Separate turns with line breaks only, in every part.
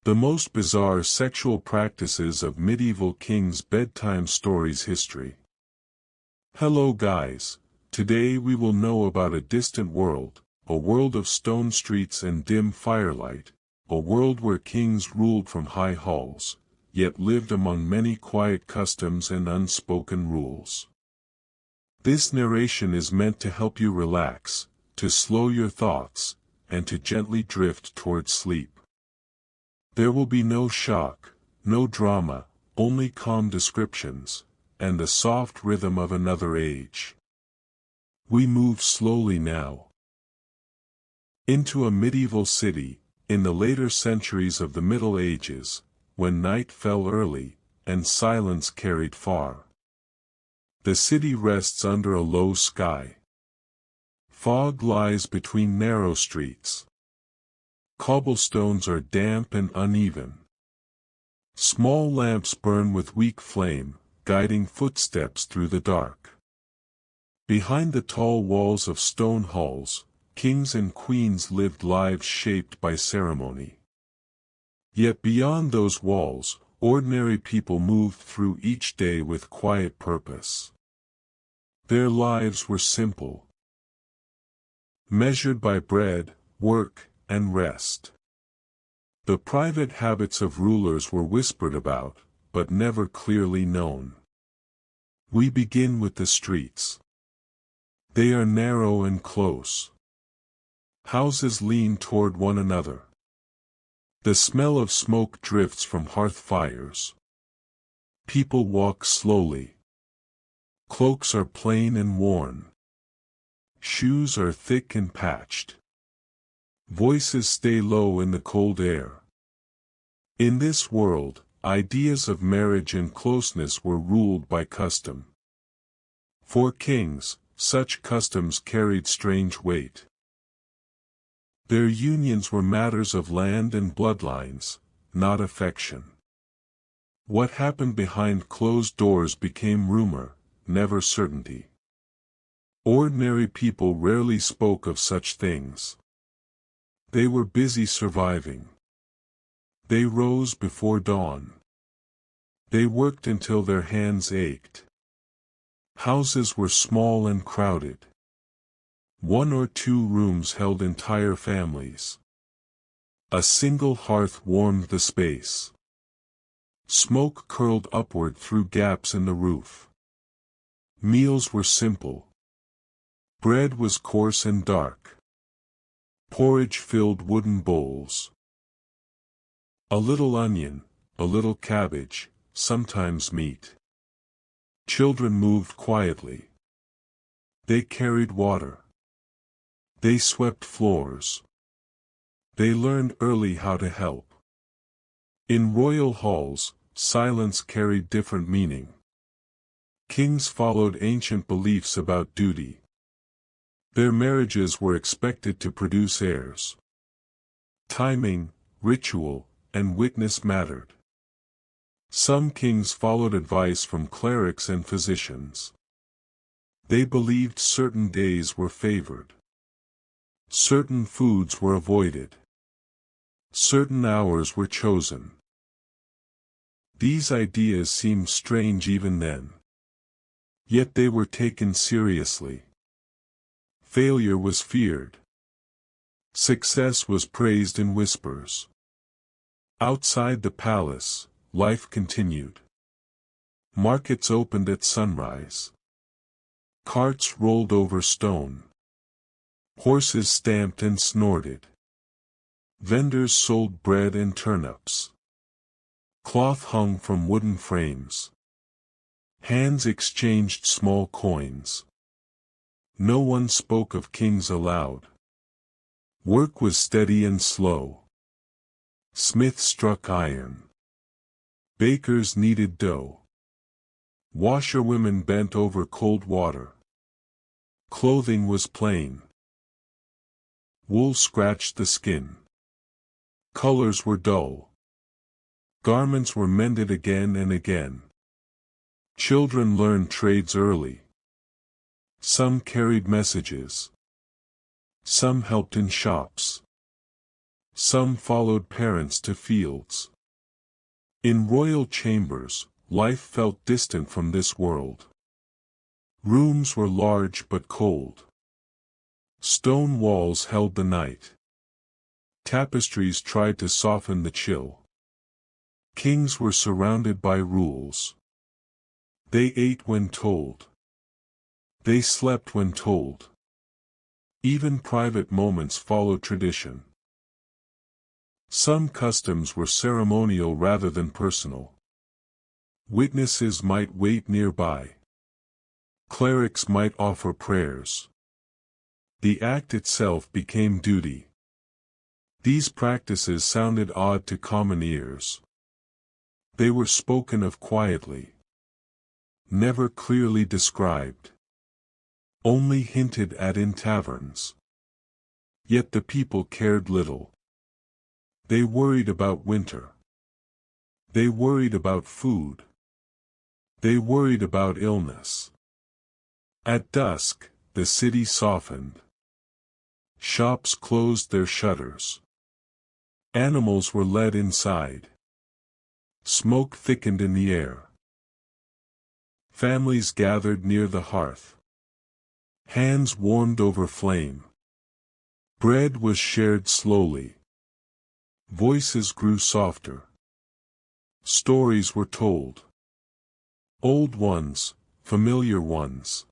The most bizarre sexual practices of medieval kings' bedtime stories history. Hello guys, today we will know about a distant world, a world of stone streets and dim firelight, a world where kings ruled from high halls, yet lived among many quiet customs and unspoken rules. This narration is meant to help you relax, to slow your thoughts, and to gently drift towards sleep. There will be no shock, no drama, only calm descriptions, and the soft rhythm of another age. We move slowly now into a medieval city, in the later centuries of the Middle Ages, when night fell early, and silence carried far. The city rests under a low sky. Fog lies between narrow streets. Cobblestones are damp and uneven. Small lamps burn with weak flame, guiding footsteps through the dark. Behind the tall walls of stone halls, kings and queens lived lives shaped by ceremony. Yet beyond those walls, ordinary people moved through each day with quiet purpose. Their lives were simple, measured by bread, work, and rest. The private habits of rulers were whispered about, but never clearly known. We begin with the streets. They are narrow and close. Houses lean toward one another. The smell of smoke drifts from hearth fires. People walk slowly. Cloaks are plain and worn. Shoes are thick and patched. Voices stay low in the cold air. In this world, ideas of marriage and closeness were ruled by custom. For kings, such customs carried strange weight. Their unions were matters of land and bloodlines, not affection. What happened behind closed doors became rumor, never certainty. Ordinary people rarely spoke of such things. They were busy surviving. They rose before dawn. They worked until their hands ached. Houses were small and crowded. One or two rooms held entire families. A single hearth warmed the space. Smoke curled upward through gaps in the roof. Meals were simple. Bread was coarse and dark. Porridge filled wooden bowls. A little onion, a little cabbage, sometimes meat. Children moved quietly. They carried water. They swept floors. They learned early how to help. In royal halls, silence carried different meaning. Kings followed ancient beliefs about duty. Their marriages were expected to produce heirs. Timing, ritual, and witness mattered. Some kings followed advice from clerics and physicians. They believed certain days were favored. Certain foods were avoided. Certain hours were chosen. These ideas seemed strange even then. Yet they were taken seriously. Failure was feared. Success was praised in whispers. Outside the palace, life continued. Markets opened at sunrise. Carts rolled over stone. Horses stamped and snorted. Vendors sold bread and turnips. Cloth hung from wooden frames. Hands exchanged small coins. No one spoke of kings aloud. Work was steady and slow. Smiths struck iron. Bakers kneaded dough. Washerwomen bent over cold water. Clothing was plain. Wool scratched the skin. Colors were dull. Garments were mended again and again. Children learned trades early. Some carried messages. Some helped in shops. Some followed parents to fields. In royal chambers, life felt distant from this world. Rooms were large but cold. Stone walls held the night. Tapestries tried to soften the chill. Kings were surrounded by rules. They ate when told. They slept when told. Even private moments followed tradition. Some customs were ceremonial rather than personal. Witnesses might wait nearby. Clerics might offer prayers. The act itself became duty. These practices sounded odd to common ears. They were spoken of quietly. Never clearly described. Only hinted at in taverns. Yet the people cared little. They worried about winter. They worried about food. They worried about illness. At dusk, the city softened. Shops closed their shutters. Animals were led inside. Smoke thickened in the air. Families gathered near the hearth. Hands warmed over flame. Bread was shared slowly. Voices grew softer. Stories were told. Old ones, familiar ones.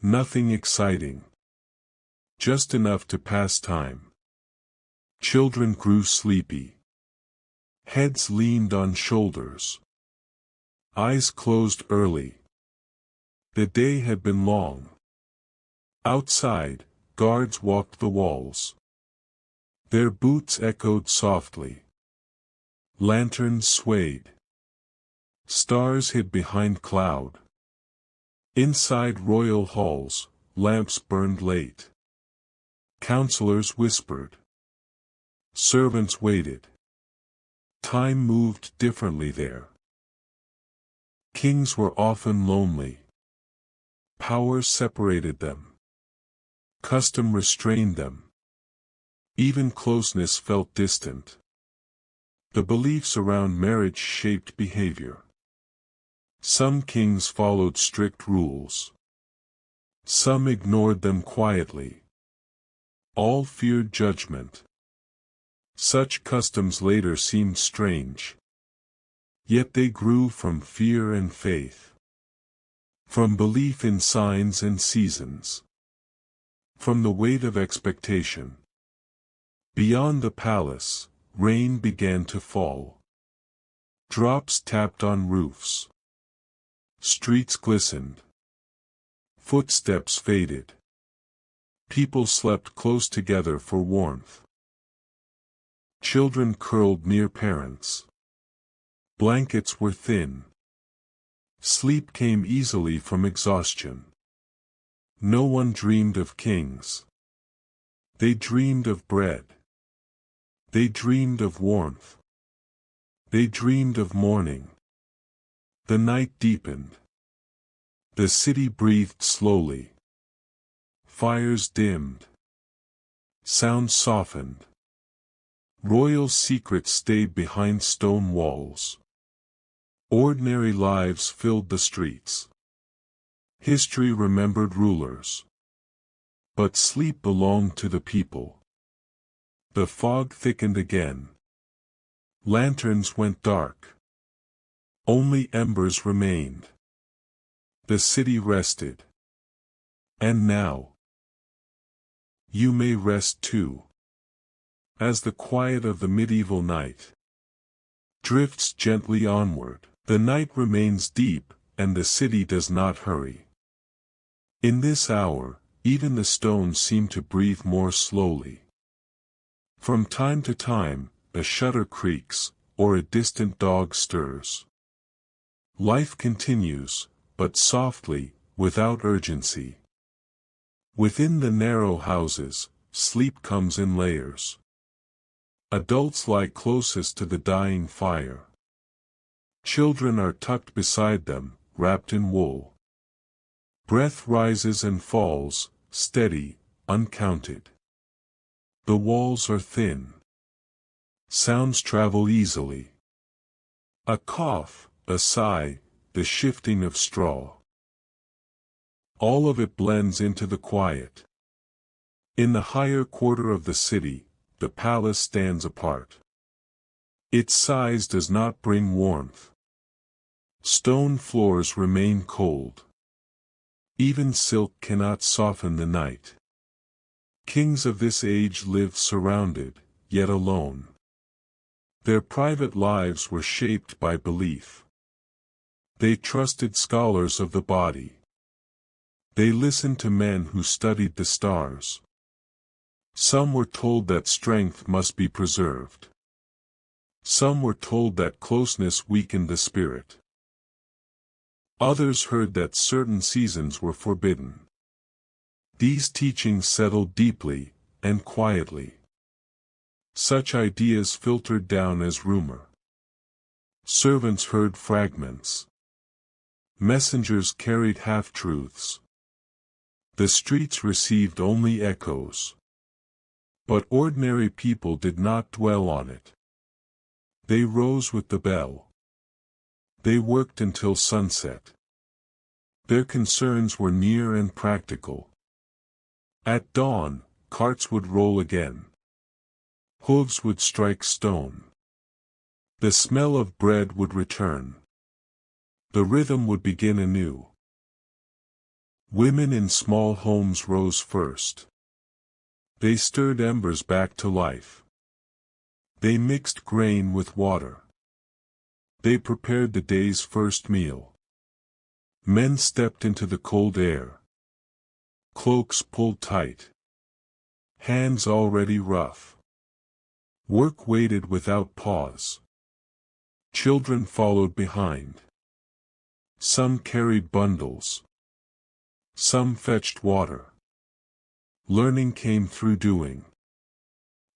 Nothing exciting. Just enough to pass time. Children grew sleepy. Heads leaned on shoulders. Eyes closed early. The day had been long. Outside, guards walked the walls. Their boots echoed softly. Lanterns swayed. Stars hid behind cloud. Inside royal halls, lamps burned late. Counselors whispered. Servants waited. Time moved differently there. Kings were often lonely. Power separated them. Custom restrained them. Even closeness felt distant. The beliefs around marriage shaped behavior. Some kings followed strict rules. Some ignored them quietly. All feared judgment. Such customs later seemed strange. Yet they grew from fear and faith. From belief in signs and seasons. From the weight of expectation. Beyond the palace, rain began to fall. Drops tapped on roofs. Streets glistened. Footsteps faded. People slept close together for warmth. Children curled near parents. Blankets were thin. Sleep came easily from exhaustion. No one dreamed of kings. They dreamed of bread. They dreamed of warmth. They dreamed of morning. The night deepened. The city breathed slowly. Fires dimmed. Sounds softened. Royal secrets stayed behind stone walls. Ordinary lives filled the streets. History remembered rulers. But sleep belonged to the people. The fog thickened again. Lanterns went dark. Only embers remained. The city rested. And now, you may rest too. As the quiet of the medieval night drifts gently onward, the night remains deep, and the city does not hurry. In this hour, even the stones seem to breathe more slowly. From time to time, a shutter creaks, or a distant dog stirs. Life continues, but softly, without urgency. Within the narrow houses, sleep comes in layers. Adults lie closest to the dying fire. Children are tucked beside them, wrapped in wool. Breath rises and falls, steady, uncounted. The walls are thin. Sounds travel easily. A cough, a sigh, the shifting of straw. All of it blends into the quiet. In the higher quarter of the city, the palace stands apart. Its size does not bring warmth. Stone floors remain cold. Even silk cannot soften the night. Kings of this age lived surrounded, yet alone. Their private lives were shaped by belief. They trusted scholars of the body. They listened to men who studied the stars. Some were told that strength must be preserved. Some were told that closeness weakened the spirit. Others heard that certain seasons were forbidden. These teachings settled deeply, and quietly. Such ideas filtered down as rumor. Servants heard fragments. Messengers carried half-truths. The streets received only echoes. But ordinary people did not dwell on it. They rose with the bell. They worked until sunset. Their concerns were near and practical. At dawn, carts would roll again. Hooves would strike stone. The smell of bread would return. The rhythm would begin anew. Women in small homes rose first. They stirred embers back to life. They mixed grain with water. They prepared the day's first meal. Men stepped into the cold air. Cloaks pulled tight. Hands already rough. Work waited without pause. Children followed behind. Some carried bundles. Some fetched water. Learning came through doing.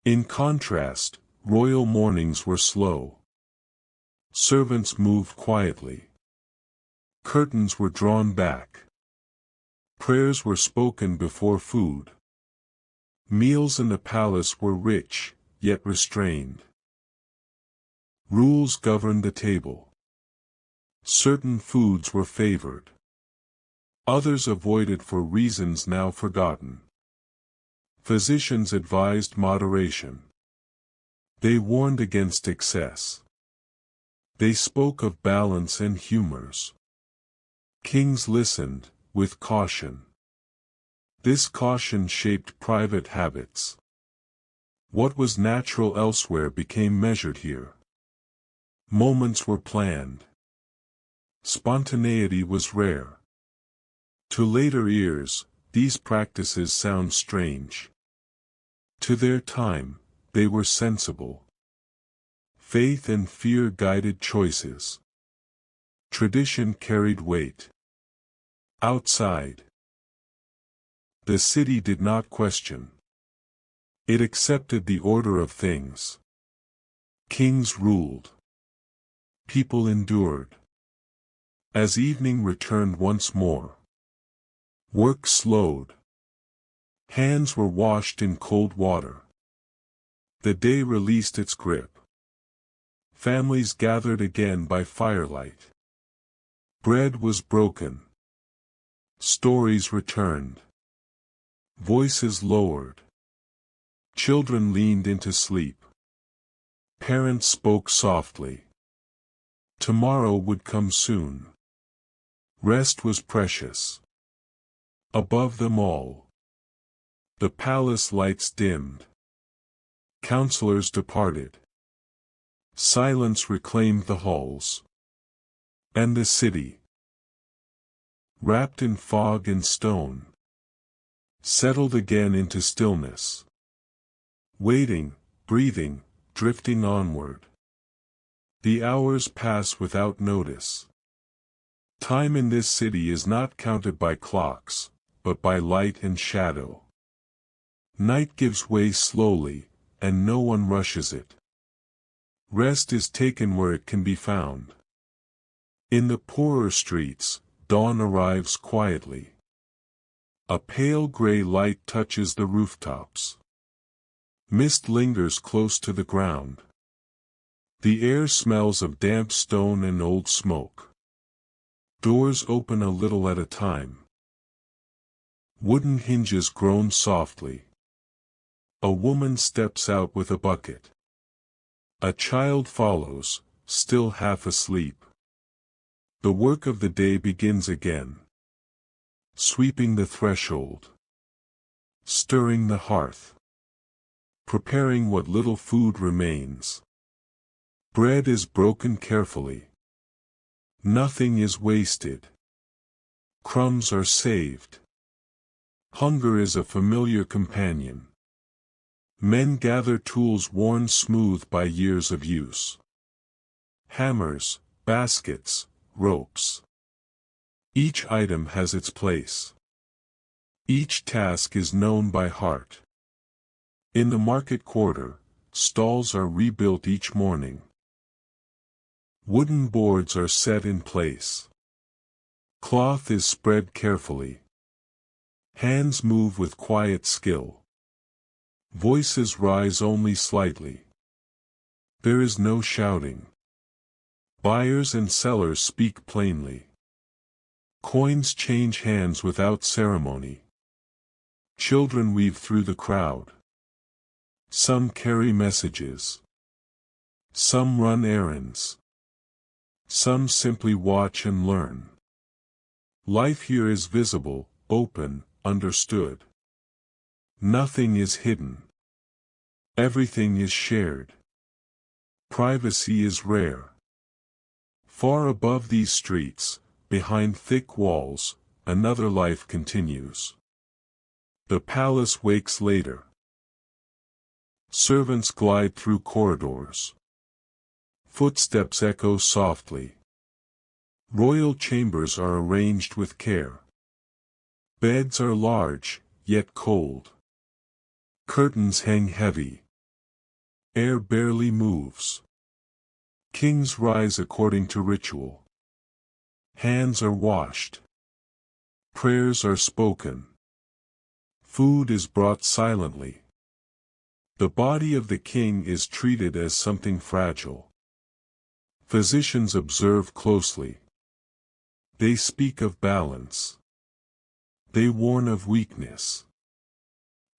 In contrast, royal mornings were slow. Servants moved quietly. Curtains were drawn back. Prayers were spoken before food. Meals in the palace were rich, yet restrained. Rules governed the table. Certain foods were favored. Others avoided for reasons now forgotten. Physicians advised moderation. They warned against excess. They spoke of balance and humors. Kings listened, with caution. This caution shaped private habits. What was natural elsewhere became measured here. Moments were planned. Spontaneity was rare. To later ears, these practices sound strange. To their time, they were sensible. Faith and fear guided choices. Tradition carried weight. Outside, the city did not question. It accepted the order of things. Kings ruled. People endured. As evening returned once more, work slowed. Hands were washed in cold water. The day released its grip. Families gathered again by firelight. Bread was broken. Stories returned. Voices lowered. Children leaned into sleep. Parents spoke softly. Tomorrow would come soon. Rest was precious. Above them all, the palace lights dimmed. Counselors departed. Silence reclaimed the halls. And the city, wrapped in fog and stone, settled again into stillness. Waiting, breathing, drifting onward. The hours pass without notice. Time in this city is not counted by clocks, but by light and shadow. Night gives way slowly, and no one rushes it. Rest is taken where it can be found. In the poorer streets, dawn arrives quietly. A pale gray light touches the rooftops. Mist lingers close to the ground. The air smells of damp stone and old smoke. Doors open a little at a time. Wooden hinges groan softly. A woman steps out with a bucket. A child follows, still half asleep. The work of the day begins again. Sweeping the threshold. Stirring the hearth. Preparing what little food remains. Bread is broken carefully. Nothing is wasted. Crumbs are saved. Hunger is a familiar companion. Men gather tools worn smooth by years of use. Hammers, baskets, ropes. Each item has its place. Each task is known by heart. In the market quarter, stalls are rebuilt each morning. Wooden boards are set in place. Cloth is spread carefully. Hands move with quiet skill. Voices rise only slightly. There is no shouting. Buyers and sellers speak plainly. Coins change hands without ceremony. Children weave through the crowd. Some carry messages. Some run errands. Some simply watch and learn. Life here is visible, open, understood. Nothing is hidden. Everything is shared. Privacy is rare. Far above these streets, behind thick walls, another life continues. The palace wakes later. Servants glide through corridors. Footsteps echo softly. Royal chambers are arranged with care. Beds are large, yet cold. Curtains hang heavy. Air barely moves. Kings rise according to ritual. Hands are washed. Prayers are spoken. Food is brought silently. The body of the king is treated as something fragile. Physicians observe closely. They speak of balance. They warn of weakness.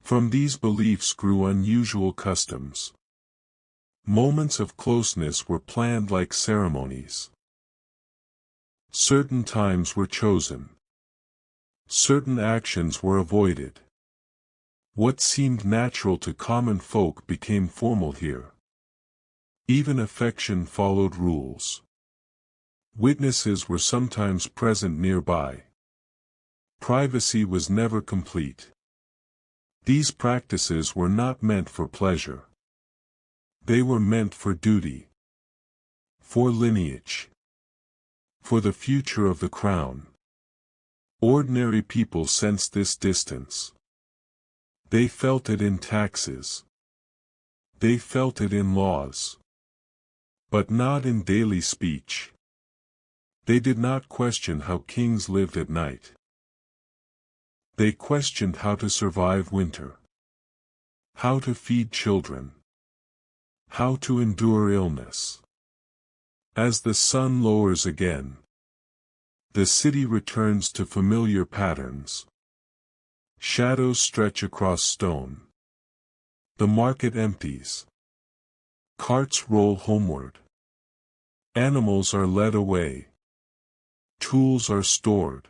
From these beliefs grew unusual customs. Moments of closeness were planned like ceremonies. Certain times were chosen. Certain actions were avoided. What seemed natural to common folk became formal here. Even affection followed rules. Witnesses were sometimes present nearby. Privacy was never complete. These practices were not meant for pleasure. They were meant for duty. For lineage. For the future of the crown. Ordinary people sensed this distance. They felt it in taxes. They felt it in laws. But not in daily speech. They did not question how kings lived at night. They questioned how to survive winter. How to feed children. How to endure illness. As the sun lowers again, the city returns to familiar patterns. Shadows stretch across stone. The market empties. Carts roll homeward. Animals are led away. Tools are stored.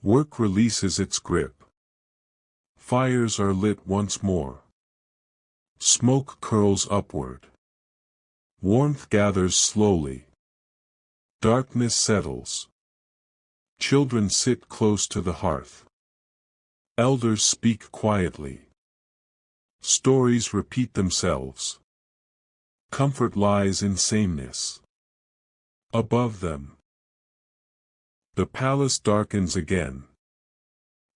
Work releases its grip. Fires are lit once more. Smoke curls upward. Warmth gathers slowly. Darkness settles. Children sit close to the hearth. Elders speak quietly. Stories repeat themselves. Comfort lies in sameness. Above them, the palace darkens again.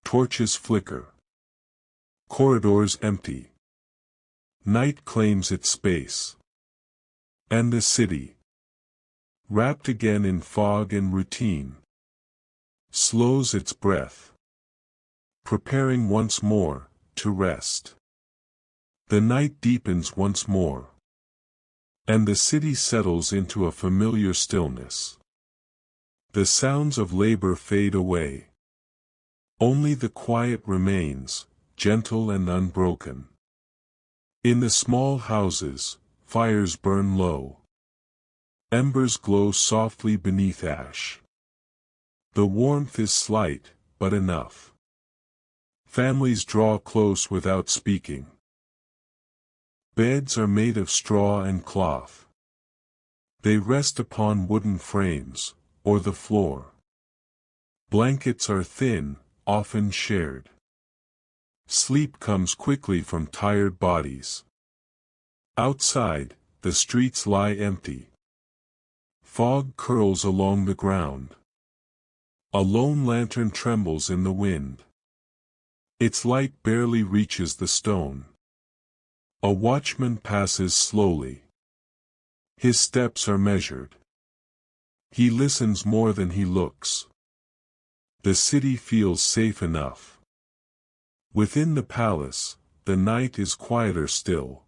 Torches flicker. Corridors empty. Night claims its space. And the city, wrapped again in fog and routine, slows its breath, preparing once more to rest. The night deepens once more. And the city settles into a familiar stillness. The sounds of labor fade away. Only the quiet remains, gentle and unbroken. In the small houses, fires burn low. Embers glow softly beneath ash. The warmth is slight, but enough. Families draw close without speaking. Beds are made of straw and cloth. They rest upon wooden frames, or the floor. Blankets are thin, often shared. Sleep comes quickly from tired bodies. Outside, the streets lie empty. Fog curls along the ground. A lone lantern trembles in the wind. Its light barely reaches the stone. A watchman passes slowly. His steps are measured. He listens more than he looks. The city feels safe enough. Within the palace, the night is quieter still.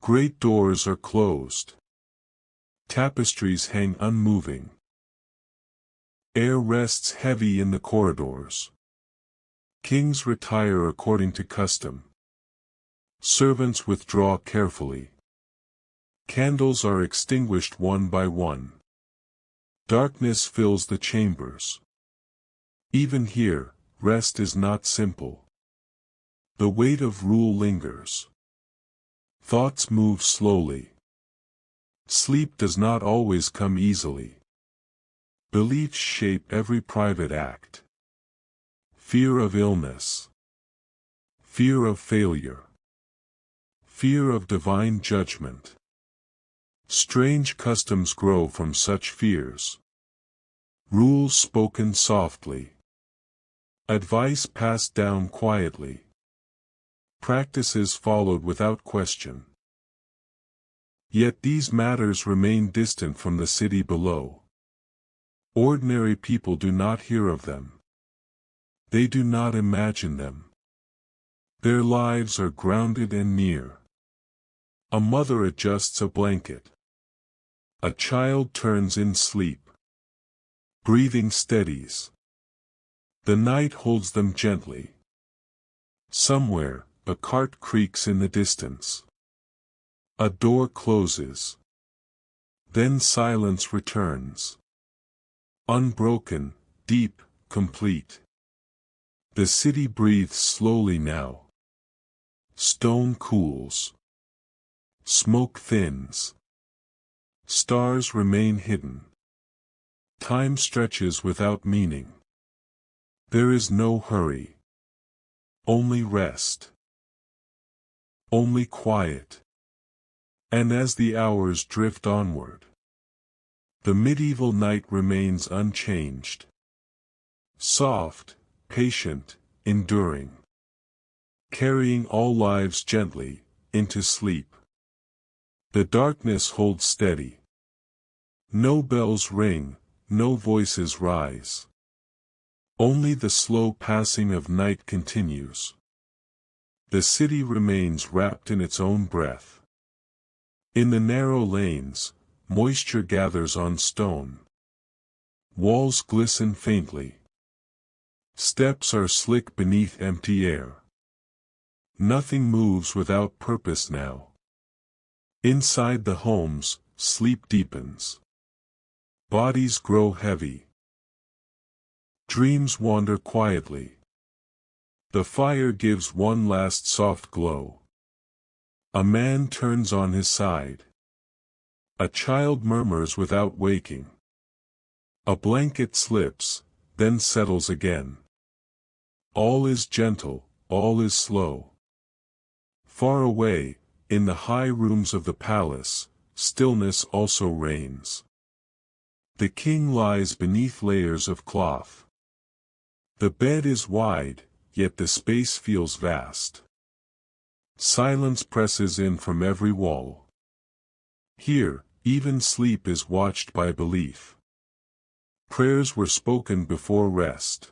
Great doors are closed. Tapestries hang unmoving. Air rests heavy in the corridors. Kings retire according to custom. Servants withdraw carefully. Candles are extinguished one by one. Darkness fills the chambers. Even here, rest is not simple. The weight of rule lingers. Thoughts move slowly. Sleep does not always come easily. Beliefs shape every private act. Fear of illness. Fear of failure. Fear of divine judgment. Strange customs grow from such fears. Rules spoken softly. Advice passed down quietly. Practices followed without question. Yet these matters remain distant from the city below. Ordinary people do not hear of them. They do not imagine them. Their lives are grounded and near. A mother adjusts a blanket. A child turns in sleep. Breathing steadies. The night holds them gently. Somewhere, a cart creaks in the distance. A door closes. Then silence returns. Unbroken, deep, complete. The city breathes slowly now. Stone cools. Smoke thins. Stars remain hidden. Time stretches without meaning. There is no hurry. Only rest. Only quiet. And as the hours drift onward, the medieval night remains unchanged. Soft, patient, enduring. Carrying all lives gently into sleep. The darkness holds steady. No bells ring, no voices rise. Only the slow passing of night continues. The city remains wrapped in its own breath. In the narrow lanes, moisture gathers on stone. Walls glisten faintly. Steps are slick beneath empty air. Nothing moves without purpose now. Inside the homes, sleep deepens. Bodies grow heavy. Dreams wander quietly. The fire gives one last soft glow. A man turns on his side. A child murmurs without waking. A blanket slips, then settles again. All is gentle, all is slow. Far away, in the high rooms of the palace, stillness also reigns. The king lies beneath layers of cloth. The bed is wide, yet the space feels vast. Silence presses in from every wall. Here, even sleep is watched by belief. Prayers were spoken before rest.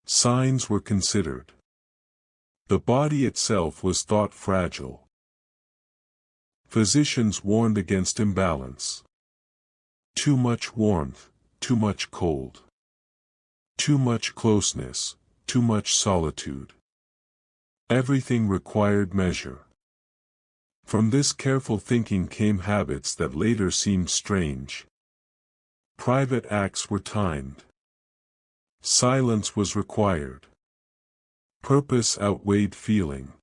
Signs were considered. The body itself was thought fragile. Physicians warned against imbalance. Too much warmth, too much cold. Too much closeness, too much solitude. Everything required measure. From this careful thinking came habits that later seemed strange. Private acts were timed. Silence was required. Purpose outweighed feeling.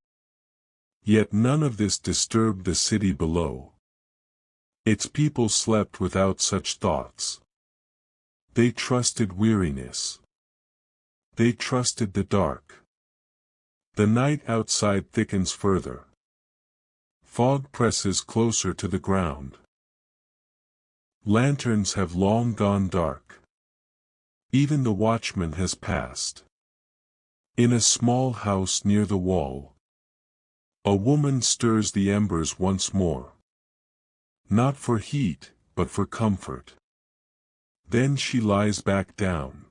Yet none of this disturbed the city below. Its people slept without such thoughts. They trusted weariness. They trusted the dark. The night outside thickens further. Fog presses closer to the ground. Lanterns have long gone dark. Even the watchman has passed. In a small house near the wall, a woman stirs the embers once more. Not for heat, but for comfort. Then she lies back down.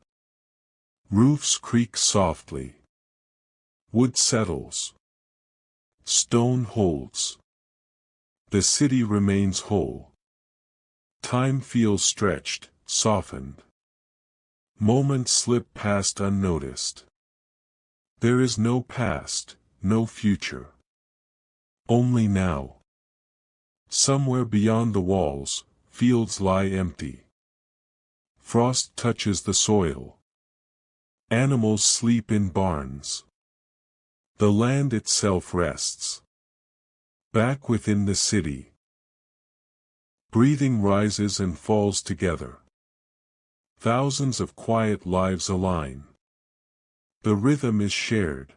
Roofs creak softly. Wood settles. Stone holds. The city remains whole. Time feels stretched, softened. Moments slip past unnoticed. There is no past, no future. Only now. Somewhere beyond the walls, fields lie empty. Frost touches the soil. Animals sleep in barns. The land itself rests. Back within the city. Breathing rises and falls together. Thousands of quiet lives align. The rhythm is shared.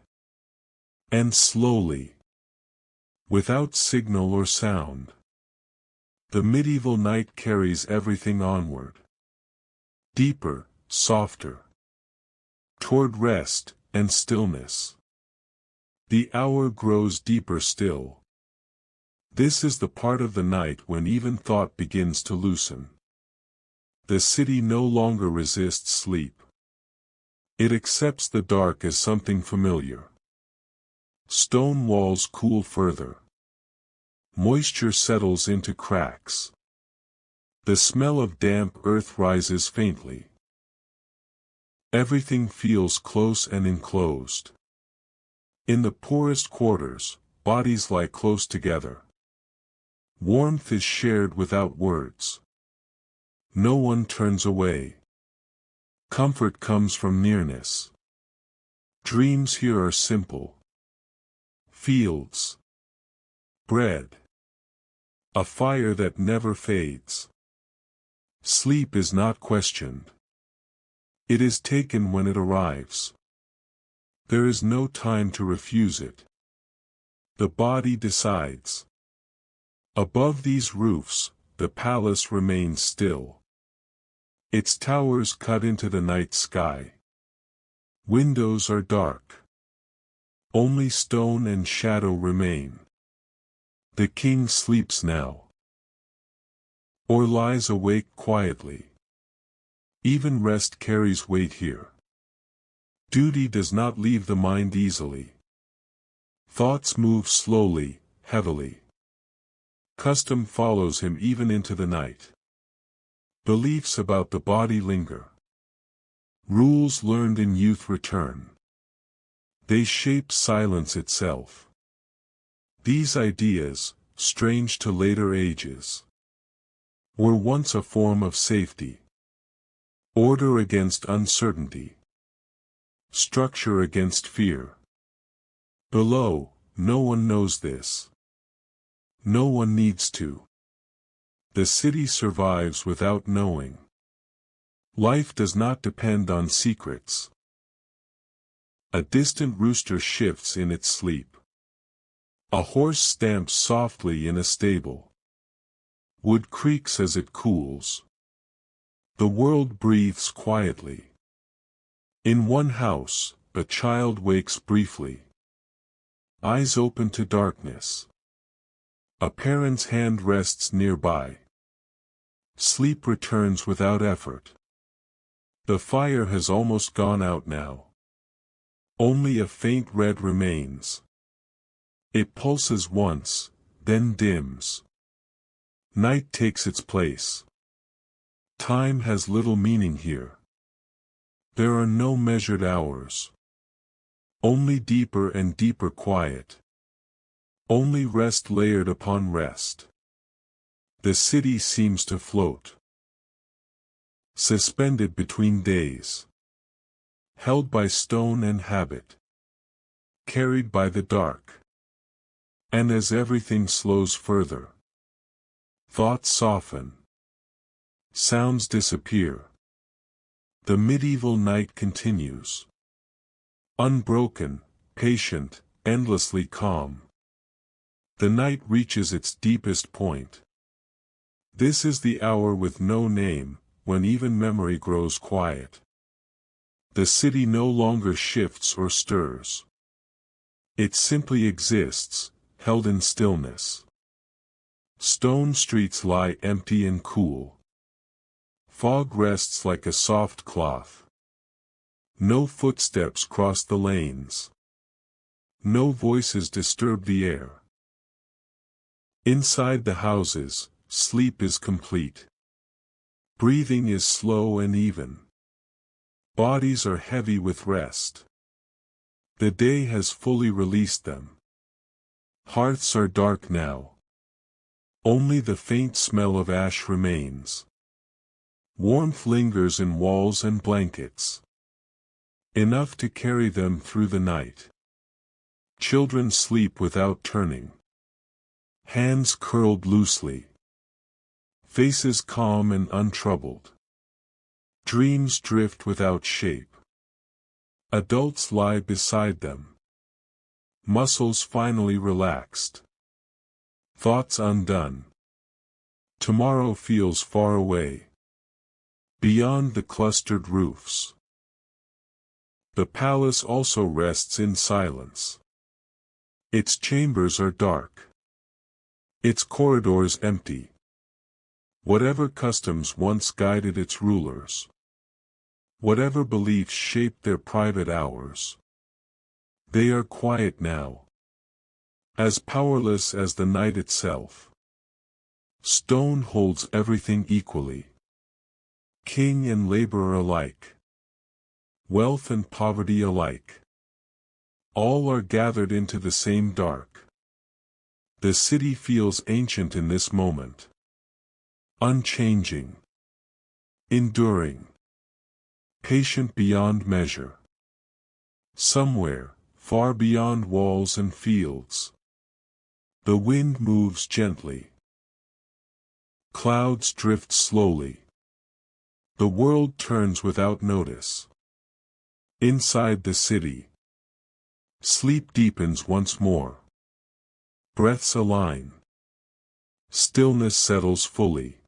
And slowly, without signal or sound, the medieval night carries everything onward. Deeper, softer. Toward rest and stillness. The hour grows deeper still. This is the part of the night when even thought begins to loosen. The city no longer resists sleep. It accepts the dark as something familiar. Stone walls cool further. Moisture settles into cracks. The smell of damp earth rises faintly. Everything feels close and enclosed. In the poorest quarters, bodies lie close together. Warmth is shared without words. No one turns away. Comfort comes from nearness. Dreams here are simple. Fields. Bread. A fire that never fades. Sleep is not questioned. It is taken when it arrives. There is no time to refuse it. The body decides. Above these roofs, the palace remains still. Its towers cut into the night sky. Windows are dark. Only stone and shadow remain. The king sleeps now. Or lies awake quietly. Even rest carries weight here. Duty does not leave the mind easily. Thoughts move slowly, heavily. Custom follows him even into the night. Beliefs about the body linger. Rules learned in youth return. They shape silence itself. These ideas, strange to later ages, were once a form of safety. Order against uncertainty. Structure against fear. Below, no one knows this. No one needs to. The city survives without knowing. Life does not depend on secrets. A distant rooster shifts in its sleep. A horse stamps softly in a stable. Wood creaks as it cools. The world breathes quietly. In one house, a child wakes briefly. Eyes open to darkness. A parent's hand rests nearby. Sleep returns without effort. The fire has almost gone out now. Only a faint red remains. It pulses once, then dims. Night takes its place. Time has little meaning here. There are no measured hours. Only deeper and deeper quiet. Only rest layered upon rest. The city seems to float, suspended between days, held by stone and habit, carried by the dark. And as everything slows further, thoughts soften, sounds disappear. The medieval night continues. Unbroken, patient, endlessly calm. The night reaches its deepest point. This is the hour with no name, when even memory grows quiet. The city no longer shifts or stirs. It simply exists, held in stillness. Stone streets lie empty and cool. Fog rests like a soft cloth. No footsteps cross the lanes. No voices disturb the air. Inside the houses, sleep is complete. Breathing is slow and even. Bodies are heavy with rest. The day has fully released them. Hearths are dark now. Only the faint smell of ash remains. Warmth lingers in walls and blankets. Enough to carry them through the night. Children sleep without turning. Hands curled loosely. Faces calm and untroubled. Dreams drift without shape. Adults lie beside them. Muscles finally relaxed. Thoughts undone. Tomorrow feels far away. Beyond the clustered roofs. The palace also rests in silence. Its chambers are dark. Its corridors empty. Whatever customs once guided its rulers. Whatever beliefs shaped their private hours. They are quiet now. As powerless as the night itself. Stone holds everything equally. King and laborer alike. Wealth and poverty alike. All are gathered into the same dark. The city feels ancient in this moment. Unchanging. Enduring. Patient beyond measure. Somewhere, far beyond walls and fields. The wind moves gently. Clouds drift slowly. The world turns without notice. Inside the city. Sleep deepens once more. Breaths align. Stillness settles fully.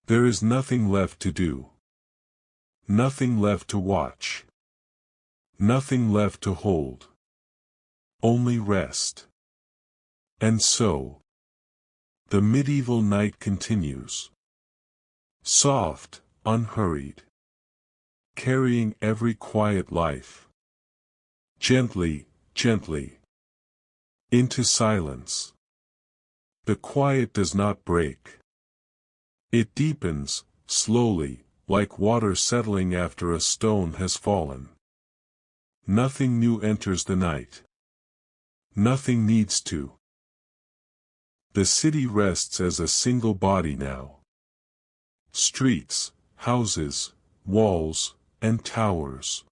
There is nothing left to do. Nothing left to watch. Nothing left to hold. Only rest. And so, the medieval night continues. Soft, unhurried. Carrying every quiet life. Gently, gently. Into silence. The quiet does not break. It deepens, slowly, like water settling after a stone has fallen. Nothing new enters the night. Nothing needs to. The city rests as a single body now. Streets, houses, walls, and towers.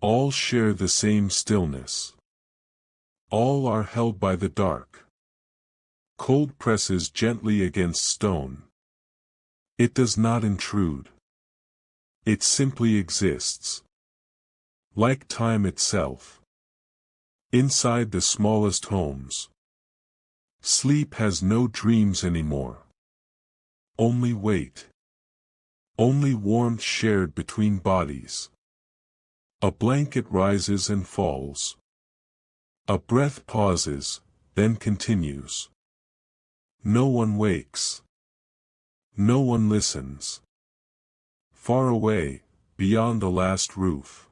All share the same stillness. All are held by the dark. Cold presses gently against stone. It does not intrude. It simply exists. Like time itself. Inside the smallest homes. Sleep has no dreams anymore. Only weight. Only warmth shared between bodies. A blanket rises and falls. A breath pauses, then continues. No one wakes. No one listens. Far away, beyond the last roof.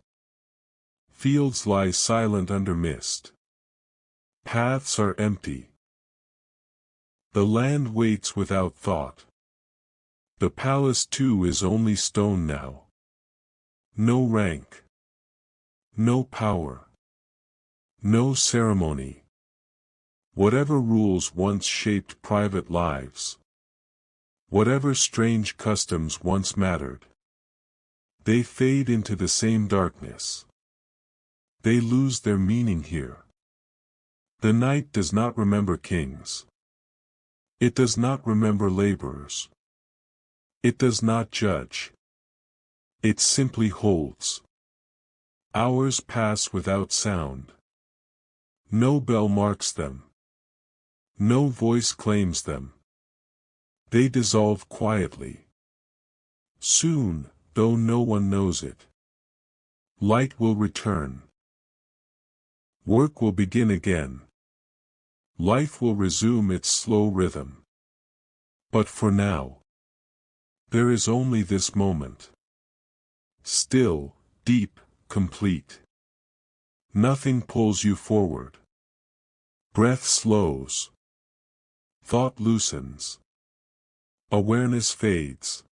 Fields lie silent under mist. Paths are empty. The land waits without thought. The palace too is only stone now. No rank. No power. No ceremony. Whatever rules once shaped private lives. Whatever strange customs once mattered. They fade into the same darkness. They lose their meaning here. The night does not remember kings. It does not remember laborers. It does not judge. It simply holds. Hours pass without sound. No bell marks them. No voice claims them. They dissolve quietly. Soon, though no one knows it, light will return. Work will begin again. Life will resume its slow rhythm. But for now, there is only this moment. Still, deep, complete. Nothing pulls you forward. Breath slows. Thought loosens. Awareness fades.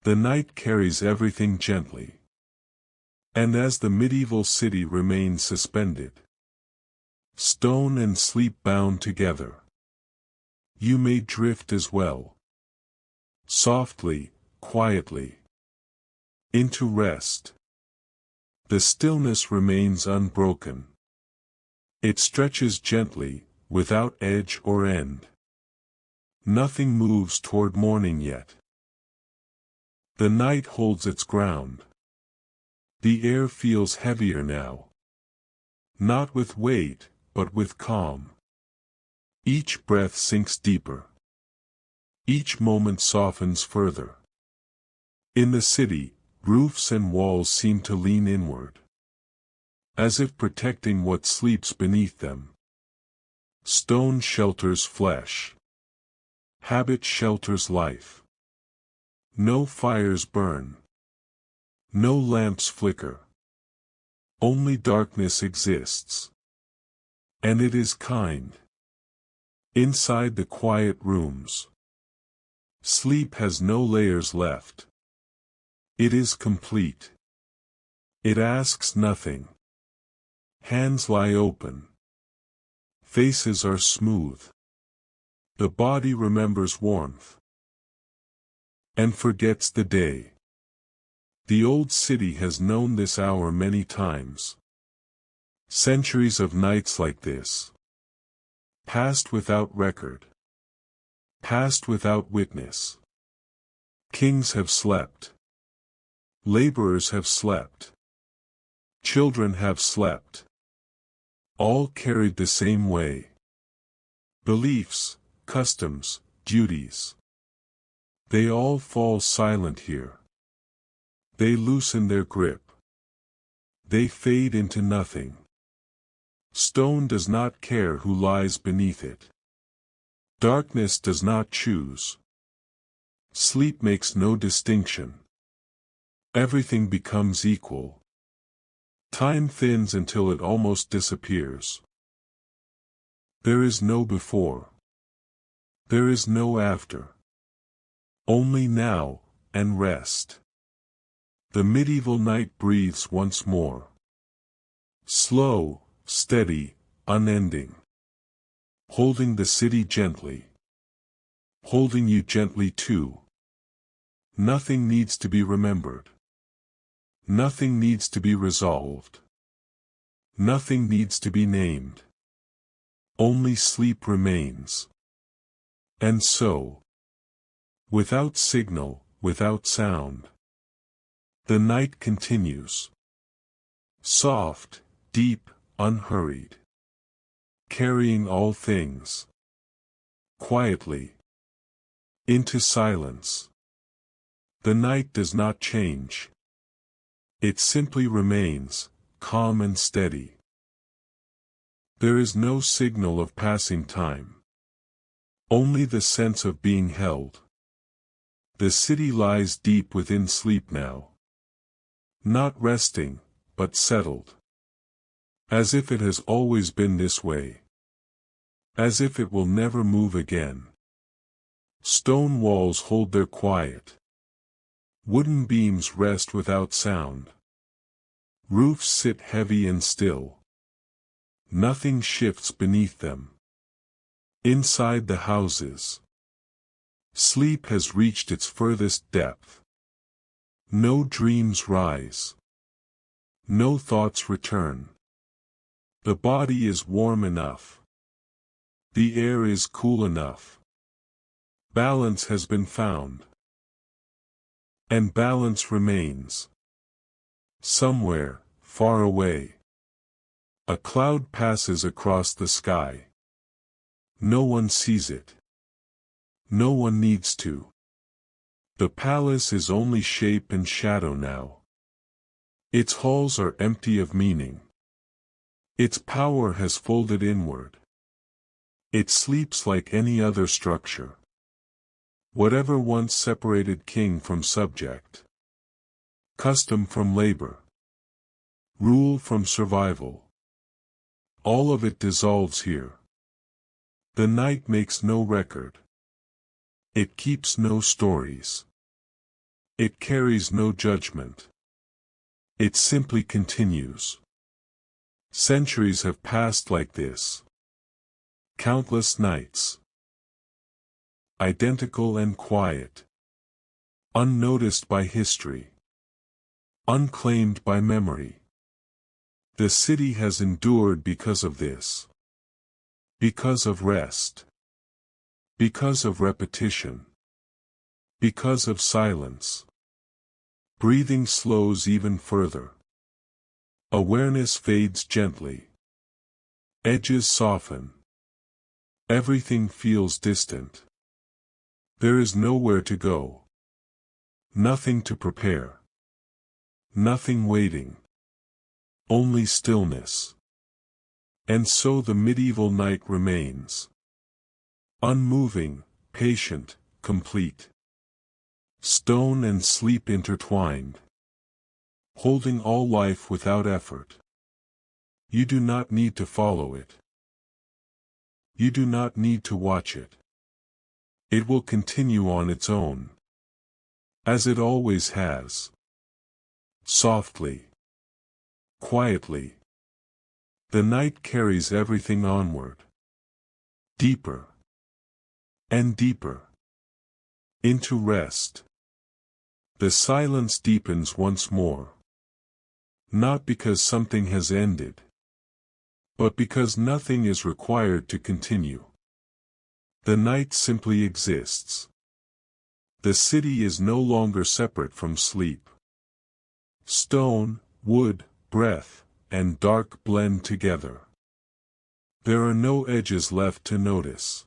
The night carries everything gently. And as the medieval city remains suspended, stone and sleep bound together, you may drift as well. Softly, quietly. Into rest. The stillness remains unbroken. It stretches gently, without edge or end. Nothing moves toward morning yet. The night holds its ground. The air feels heavier now. Not with weight, but with calm. Each breath sinks deeper. Each moment softens further. In the city, roofs and walls seem to lean inward, as if protecting what sleeps beneath them. Stone shelters flesh. Habit shelters life. No fires burn. No lamps flicker. Only darkness exists. And it is kind. Inside the quiet rooms, sleep has no layers left. It is complete. It asks nothing. Hands lie open. Faces are smooth. The body remembers warmth. And forgets the day. The old city has known this hour many times. Centuries of nights like this. Passed without record. Passed without witness. Kings have slept. Laborers have slept. Children have slept. All carried the same way. Beliefs, customs, duties. They all fall silent here. They loosen their grip. They fade into nothing. Stone does not care who lies beneath it. Darkness does not choose. Sleep makes no distinction. Everything becomes equal. Time thins until it almost disappears. There is no before. There is no after. Only now, and rest. The medieval night breathes once more. Slow, steady, unending. Holding the city gently. Holding you gently too. Nothing needs to be remembered. Nothing needs to be resolved. Nothing needs to be named. Only sleep remains. And so, without signal, without sound, the night continues. Soft, deep, unhurried. Carrying all things. Quietly. Into silence. The night does not change. It simply remains, calm and steady. There is no signal of passing time. Only the sense of being held. The city lies deep within sleep now. Not resting, but settled. As if it has always been this way. as if it will never move again. Stone walls hold their quiet. Wooden beams rest without sound. Roofs sit heavy and still. Nothing shifts beneath them. Inside the houses, sleep has reached its furthest depth. No dreams rise. No thoughts return. The body is warm enough. The air is cool enough. Balance has been found. And balance remains. Somewhere, far away. A cloud passes across the sky. No one sees it. No one needs to. The palace is only shape and shadow now. Its halls are empty of meaning. Its power has folded inward. It sleeps like any other structure. Whatever once separated king from subject, custom from labor, rule from survival, all of it dissolves here. The night makes no record. It keeps no stories. It carries no judgment. It simply continues. Centuries have passed like this. Countless nights. Identical and quiet. Unnoticed by history. Unclaimed by memory. The city has endured because of this. Because of rest. Because of repetition. Because of silence. Breathing slows even further. Awareness fades gently. Edges soften. Everything feels distant. There is nowhere to go. Nothing to prepare. Nothing waiting. Only stillness. And so the medieval night remains. Unmoving, patient, complete. Stone and sleep intertwined. Holding all life without effort. You do not need to follow it. You do not need to watch it. It will continue on its own. As it always has. Softly. Quietly. The night carries everything onward. Deeper. And deeper. Into rest. The silence deepens once more. Not because something has ended. But because nothing is required to continue. The night simply exists. The city is no longer separate from sleep. Stone, wood, breath, and dark blend together. There are no edges left to notice.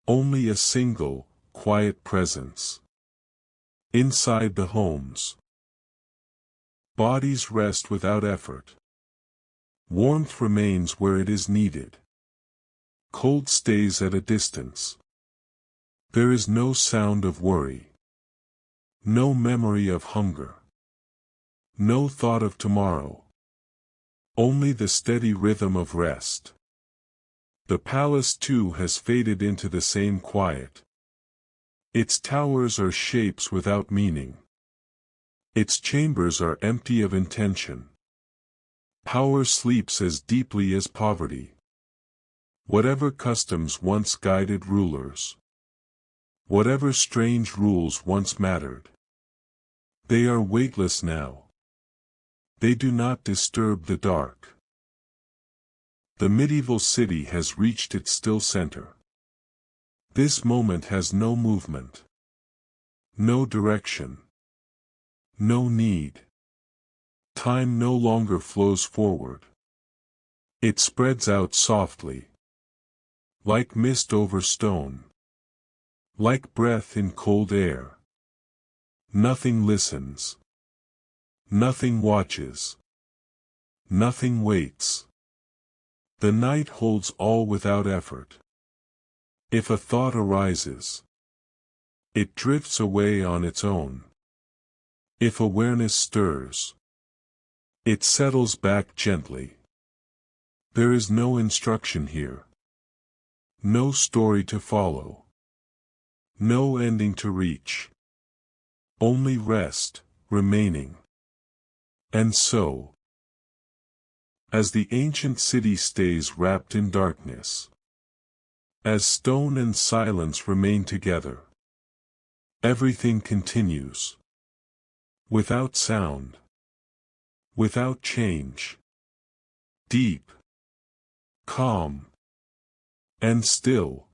Only a single, quiet presence. Inside the homes. Bodies rest without effort. Warmth remains where it is needed. Cold stays at a distance. There is no sound of worry. No memory of hunger. No thought of tomorrow. Only the steady rhythm of rest. The palace too has faded into the same quiet. Its towers are shapes without meaning. Its chambers are empty of intention. Power sleeps as deeply as poverty. Whatever customs once guided rulers. Whatever strange rules once mattered. They are weightless now. They do not disturb the dark. The medieval city has reached its still center. This moment has no movement. No direction. No need. Time no longer flows forward. It spreads out softly. Like mist over stone. Like breath in cold air. Nothing listens. Nothing watches. Nothing waits. The night holds all without effort. If a thought arises, it drifts away on its own. If awareness stirs, it settles back gently. There is no instruction here. No story to follow. No ending to reach. Only rest, remaining. And so, as the ancient city stays wrapped in darkness, as stone and silence remain together, everything continues. Without sound. Without change. Deep. Calm. And still.